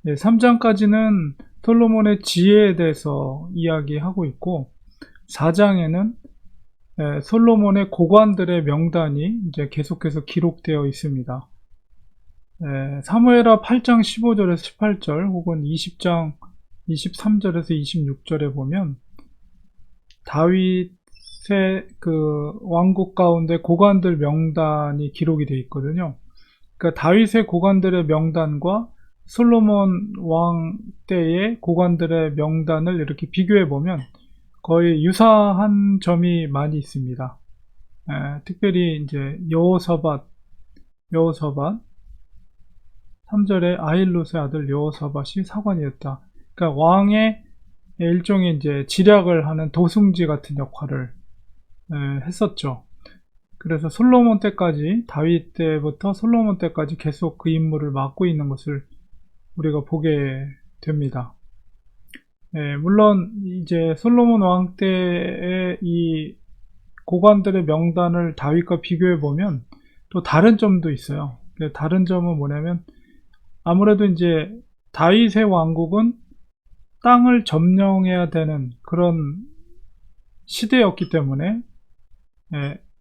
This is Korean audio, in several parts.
3장까지는 솔로몬의 지혜에 대해서 이야기하고 있고, 4장에는 솔로몬의 고관들의 명단이 이제 계속해서 기록되어 있습니다. 사무엘하 8장 15절에서 18절 혹은 20장 23절에서 26절에 보면 다윗의 그 왕국 가운데 고관들 명단이 기록이 되어 있거든요. 그러니까 다윗의 고관들의 명단과 솔로몬 왕 때의 고관들의 명단을 이렇게 비교해 보면 거의 유사한 점이 많이 있습니다. 특별히 이제 여호사밧 3절에 아힐롯의 아들 여호사밧이 사관이었다. 그러니까 왕의 일종의 이제 지략을 하는 도승지 같은 역할을 했었죠. 그래서 솔로몬 때까지, 다윗 때부터 솔로몬 때까지 계속 그 임무를 맡고 있는 것을 우리가 보게 됩니다. 물론 이제 솔로몬 왕 때의 이 고관들의 명단을 다윗과 비교해 보면 또 다른 점도 있어요. 다른 점은 뭐냐면, 아무래도 이제 다윗의 왕국은 땅을 점령해야 되는 그런 시대였기 때문에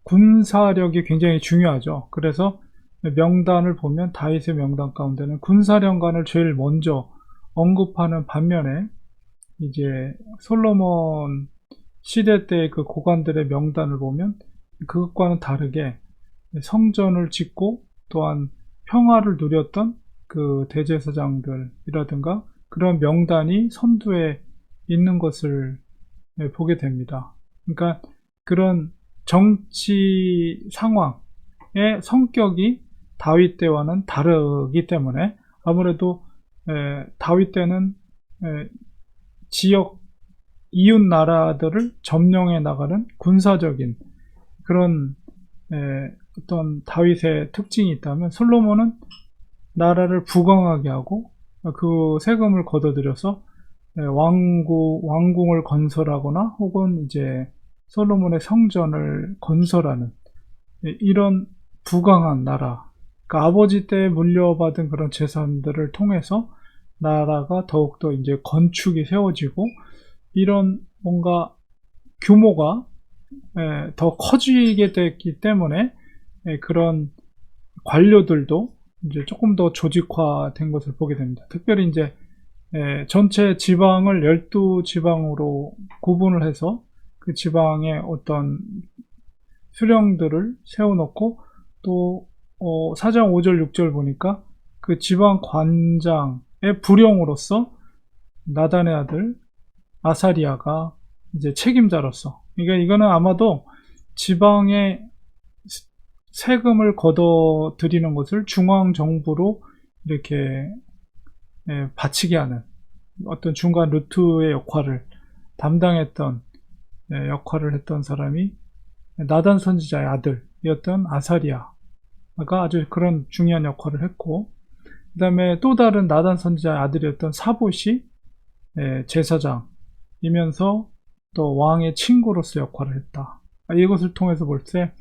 군사력이 굉장히 중요하죠. 그래서 명단을 보면 다윗의 명단 가운데는 군사령관을 제일 먼저 언급하는 반면에, 이제 솔로몬 시대 때의 그 고관들의 명단을 보면 그것과는 다르게 성전을 짓고 또한 평화를 누렸던 그 대제사장들이라든가 그런 명단이 선두에 있는 것을 보게 됩니다. 그러니까 그런 정치 상황의 성격이 다윗 때와는 다르기 때문에 아무래도 다윗 때는 지역 이웃 나라들을 점령해 나가는 군사적인 그런 어떤 다윗의 특징이 있다면, 솔로몬은 나라를 부강하게 하고 그 세금을 걷어들여서 왕궁을 건설하거나 혹은 이제 솔로몬의 성전을 건설하는 이런 부강한 나라, 그러니까 아버지 때 물려받은 그런 재산들을 통해서 나라가 더욱더 이제 건축이 세워지고, 이런 뭔가 규모가 더 커지게 됐기 때문에 그런 관료들도 이제 조금 더 조직화된 것을 보게 됩니다. 특별히 이제 전체 지방을 12지방으로 구분을 해서 그 지방의 어떤 수령들을 세워놓고, 또 4장 5절 6절 보니까 그 지방 관장의 부령으로서 나단의 아들 아사리아가 이제 책임자로서, 그러니까 이거는 아마도 지방의 세금을 걷어들이는 것을 중앙정부로 이렇게 바치게 하는 어떤 중간 루트의 역할을 담당했던 역할을 했던 사람이 나단 선지자의 아들이었던 아사리아가 아주 그런 중요한 역할을 했고, 그 다음에 또 다른 나단 선지자의 아들이었던 사봇이 제사장이면서 또 왕의 친구로서 역할을 했다. 이것을 통해서 볼 때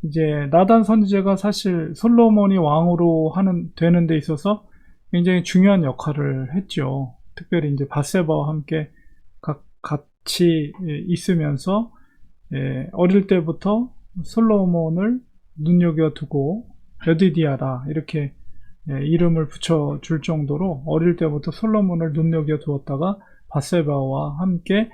이제 나단 선지자가 사실 솔로몬이 왕으로 되는 데 있어서 굉장히 중요한 역할을 했죠. 특별히 이제 밧세바와 함께 같이 있으면서 어릴 때부터 솔로몬을 눈여겨두고 여디디아라 이렇게 이름을 붙여줄 정도로 어릴 때부터 솔로몬을 눈여겨두었다가 밧세바와 함께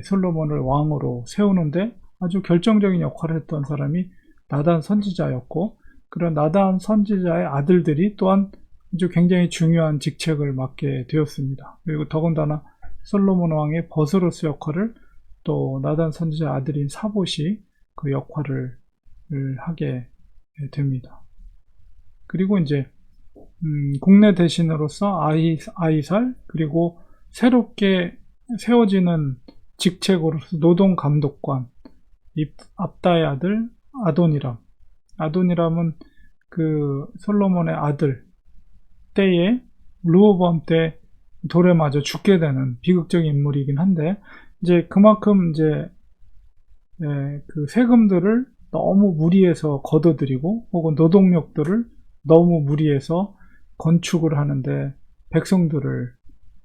솔로몬을 왕으로 세우는데 아주 결정적인 역할을 했던 사람이 나단 선지자였고, 그런 나단 선지자의 아들들이 또한 아주 굉장히 중요한 직책을 맡게 되었습니다. 그리고 더군다나 솔로몬 왕의 버스로스 역할을 또 나단 선지자의 아들인 사봇이 그 역할을 하게 됩니다. 그리고 이제 국내 대신으로서 아이살, 그리고 새롭게 세워지는 직책으로서 노동감독관 압다의 아들 아도니람은 그 솔로몬의 아들 때에 르호보암 때 돌에 맞아 죽게 되는 비극적인 인물이긴 한데, 이제 그만큼 이제 그 세금들을 너무 무리해서 걷어들이고 혹은 노동력들을 너무 무리해서 건축을 하는데 백성들을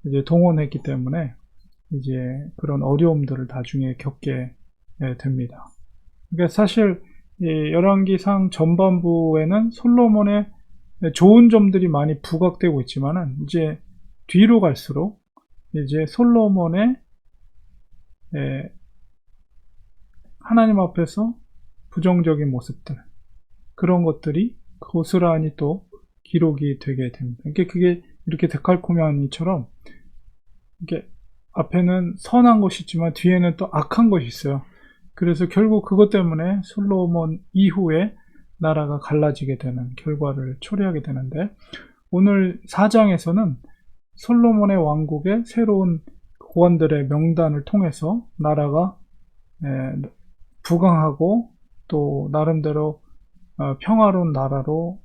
이제 동원했기 때문에 이제 그런 어려움들을 나중에 겪게 됩니다. 그러니까 사실 이 열왕기상 전반부에는 솔로몬의 좋은 점들이 많이 부각되고 있지만은 이제 뒤로 갈수록 이제 솔로몬의 하나님 앞에서 부정적인 모습들, 그런 것들이 고스란히 또 기록이 되게 됩니다. 그게 이렇게 데칼코마니처럼 이게 앞에는 선한 것이 있지만 뒤에는 또 악한 것이 있어요. 그래서 결국 그것 때문에 솔로몬 이후에 나라가 갈라지게 되는 결과를 초래하게 되는데, 오늘 4장에서는 솔로몬의 왕국의 새로운 고관들의 명단을 통해서 나라가 부강하고 또 나름대로 평화로운 나라로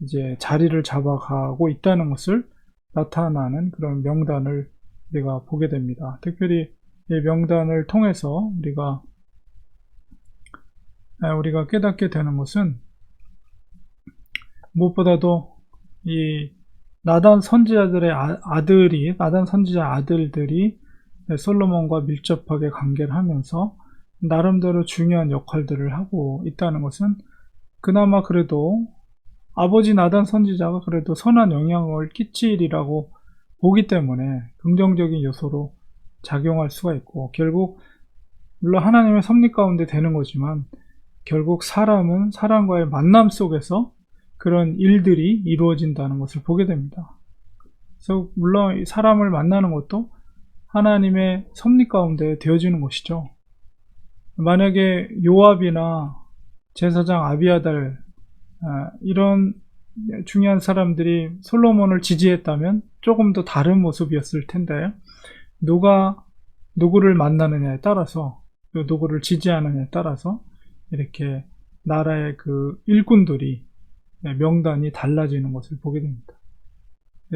이제 자리를 잡아가고 있다는 것을 나타나는 그런 명단을 우리가 보게 됩니다. 특별히 이 명단을 통해서 우리가 깨닫게 되는 것은, 무엇보다도 이 나단 선지자들의 나단 선지자 아들들이 솔로몬과 밀접하게 관계를 하면서 나름대로 중요한 역할들을 하고 있다는 것은, 그나마 그래도 아버지 나단 선지자가 그래도 선한 영향을 끼치리라고 보기 때문에 긍정적인 요소로 작용할 수가 있고, 결국 물론 하나님의 섭리 가운데 되는 거지만 결국 사람은 사람과의 만남 속에서 그런 일들이 이루어진다는 것을 보게 됩니다. 그래서 물론 사람을 만나는 것도 하나님의 섭리 가운데 되어지는 것이죠. 만약에 요압이나 제사장 아비아달, 이런 중요한 사람들이 솔로몬을 지지했다면 조금 더 다른 모습이었을 텐데, 누가 누구를 만나느냐에 따라서, 누구를 지지하느냐에 따라서 이렇게 나라의 그 일꾼들이 명단이 달라지는 것을 보게 됩니다.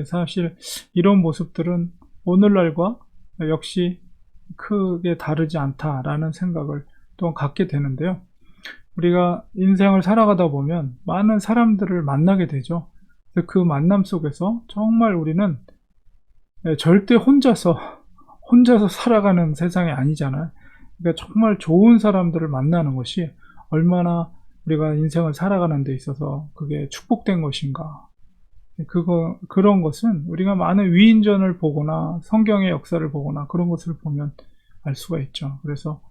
사실 이런 모습들은 오늘날과 역시 크게 다르지 않다라는 생각을 또 갖게 되는데요. 우리가 인생을 살아가다 보면 많은 사람들을 만나게 되죠. 그 만남 속에서 정말 우리는 절대 혼자서 살아가는 세상이 아니잖아요. 그러니까 정말 좋은 사람들을 만나는 것이 얼마나 우리가 인생을 살아가는 데 있어서 그게 축복된 것인가. 그런 것은 우리가 많은 위인전을 보거나 성경의 역사를 보거나 그런 것을 보면 알 수가 있죠. 그래서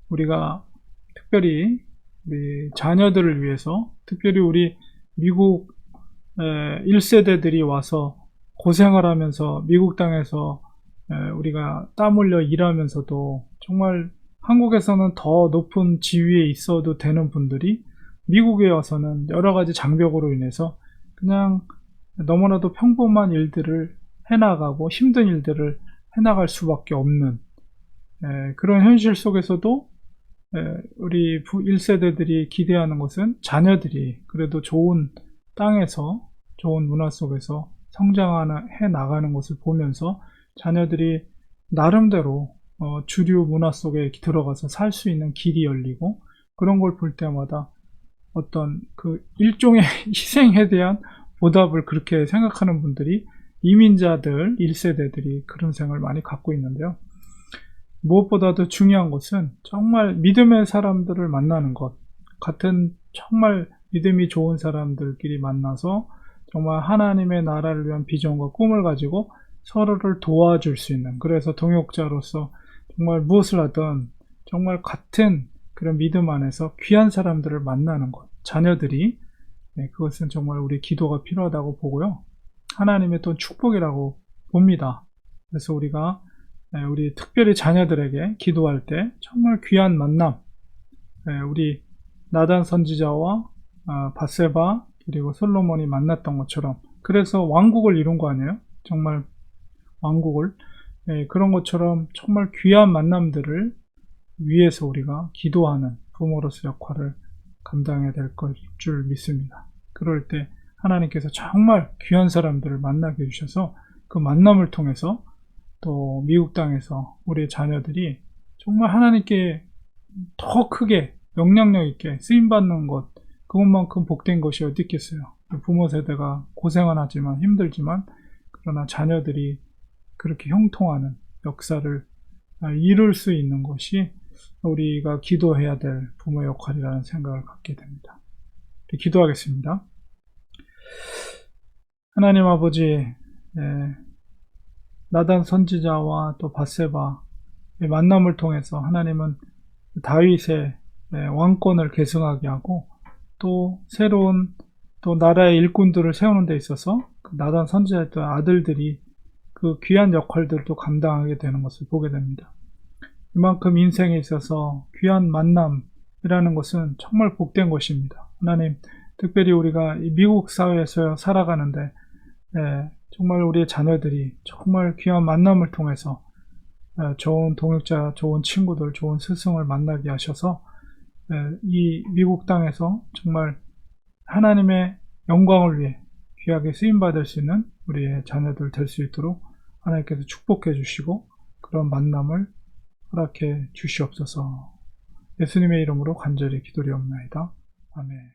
우리가 특별히 우리 자녀들을 위해서, 특별히 우리 미국 1세대들이 와서 고생을 하면서 미국 땅에서 우리가 땀 흘려 일하면서도 정말 한국에서는 더 높은 지위에 있어도 되는 분들이 미국에 와서는 여러 가지 장벽으로 인해서 그냥 너무나도 평범한 일들을 해나가고 힘든 일들을 해나갈 수밖에 없는 그런 현실 속에서도 우리 1세대들이 기대하는 것은 자녀들이 그래도 좋은 땅에서 좋은 문화 속에서 성장해 나가는 것을 보면서 자녀들이 나름대로 주류 문화 속에 들어가서 살 수 있는 길이 열리고, 그런 걸 볼 때마다 어떤 그 일종의 희생에 대한 보답을 그렇게 생각하는 분들이, 이민자들 1세대들이 그런 생각을 많이 갖고 있는데요. 무엇보다도 중요한 것은 정말 믿음의 사람들을 만나는 것, 같은 정말 믿음이 좋은 사람들끼리 만나서 정말 하나님의 나라를 위한 비전과 꿈을 가지고 서로를 도와줄 수 있는, 그래서 동역자로서 정말 무엇을 하든 정말 같은 그런 믿음 안에서 귀한 사람들을 만나는 것, 자녀들이, 그것은 정말 우리 기도가 필요하다고 보고요. 하나님의 또 축복이라고 봅니다. 그래서 우리가 우리 특별히 자녀들에게 기도할 때 정말 귀한 만남, 우리 나단 선지자와 밧세바 그리고 솔로몬이 만났던 것처럼, 그래서 왕국을 이룬 거 아니에요? 정말 왕국을, 그런 것처럼 정말 귀한 만남들을 위해서 우리가 기도하는 부모로서 역할을 감당해야 될 줄 믿습니다. 그럴 때 하나님께서 정말 귀한 사람들을 만나게 해주셔서 그 만남을 통해서 또 미국 땅에서 우리 자녀들이 정말 하나님께 더 크게 영향력 있게 쓰임받는 것, 그것만큼 복된 것이 어디 있겠어요. 부모 세대가 고생은 하지만 힘들지만 그러나 자녀들이 그렇게 형통하는 역사를 이룰 수 있는 것이 우리가 기도해야 될 부모의 역할이라는 생각을 갖게 됩니다. 기도하겠습니다. 하나님 아버지, 나단 선지자와 또 밧세바의 만남을 통해서 하나님은 다윗의 왕권을 계승하게 하고 또 새로운 또 나라의 일꾼들을 세우는 데 있어서 그 나단 선지자의 아들들이 그 귀한 역할들도 감당하게 되는 것을 보게 됩니다. 이만큼 인생에 있어서 귀한 만남이라는 것은 정말 복된 것입니다. 하나님, 특별히 우리가 이 미국 사회에서 살아가는데 정말 우리의 자녀들이 정말 귀한 만남을 통해서 좋은 동역자, 좋은 친구들, 좋은 스승을 만나게 하셔서 이 미국 땅에서 정말 하나님의 영광을 위해 귀하게 쓰임받을 수 있는 우리의 자녀들 될 수 있도록 하나님께서 축복해 주시고 그런 만남을 허락해 주시옵소서. 예수님의 이름으로 간절히 기도리옵나이다. 아멘.